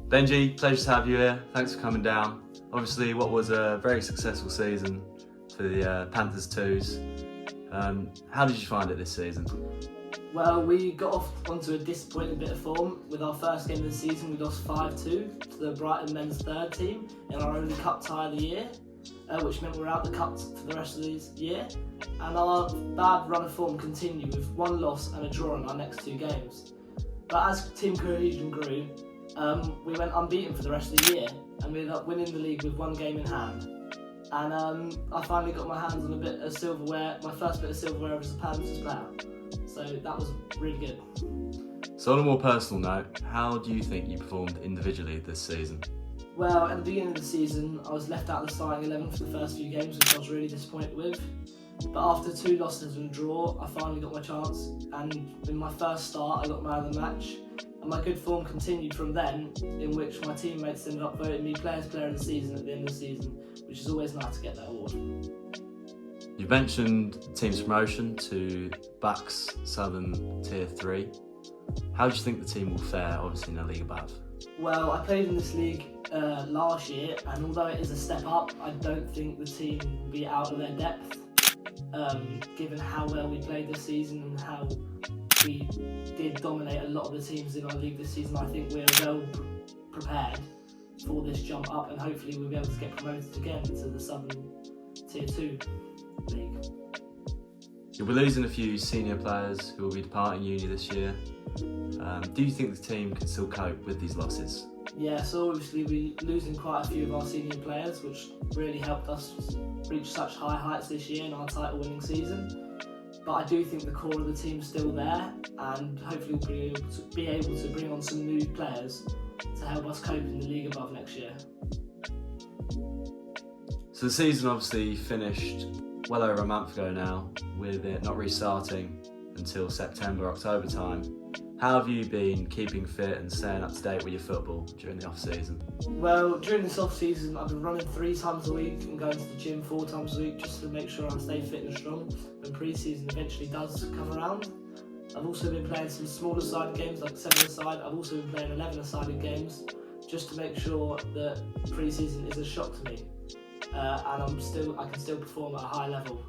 Benji, pleasure to have you here. Thanks for coming down. Obviously, what was a very successful season for the Panthers 2s. How did you find it this season? Well, we got off onto a disappointing bit of form. With our first game of the season, we lost 5-2 to the Brighton men's third team in our only cup tie of the year, which meant we were out the cups for the rest of the year. And our bad run of form continued with one loss and a draw in our next two games. But as team cohesion grew, we went unbeaten for the rest of the year, and we ended up winning the league with one game in hand. And I finally got my hands on a bit of silverware, my first bit of silverware as a Panthers player. So that was really good. So on a more personal note, how do you think you performed individually this season? Well, at the beginning of the season, I was left out of the starting 11 for the first few games, which I was really disappointed with. But after 2 losses and a draw, I finally got my chance, and in my first start, I got man of the match. And my good form continued from then, in which my teammates ended up voting me player of the season at the end of the season, which is always nice to get that award. You mentioned the team's promotion to Bucks Southern Tier 3. How do you think the team will fare, obviously, in the league above? Well, I played in this league last year, and although it is a step up, I don't think the team will be out of their depth, given how well we played this season and how we did dominate a lot of the teams in our league this season. I think we're well prepared for this jump up, and hopefully we'll be able to get promoted again to the Southern Tier 2 league. You'll be losing a few senior players who will be departing uni this year. Do you think the team can still cope with these losses? Yeah, so obviously we're losing quite a few of our senior players, which really helped us reach such high heights this year in our title-winning season. But I do think the core of the team's still there, and hopefully we'll be able to bring on some new players to help us cope in the league above next year. So the season obviously finished well over a month ago now, with it not restarting until September, October time. How have you been keeping fit and staying up to date with your football during the off-season? Well, during this off-season, I've been running 3 times a week and going to the gym 4 times a week just to make sure I stay fit and strong when pre-season eventually does come around. I've also been playing some smaller sided games like 7-a-side. I've also been playing 11-a-sided games just to make sure that pre-season is a shock to me, and I can still perform at a high level.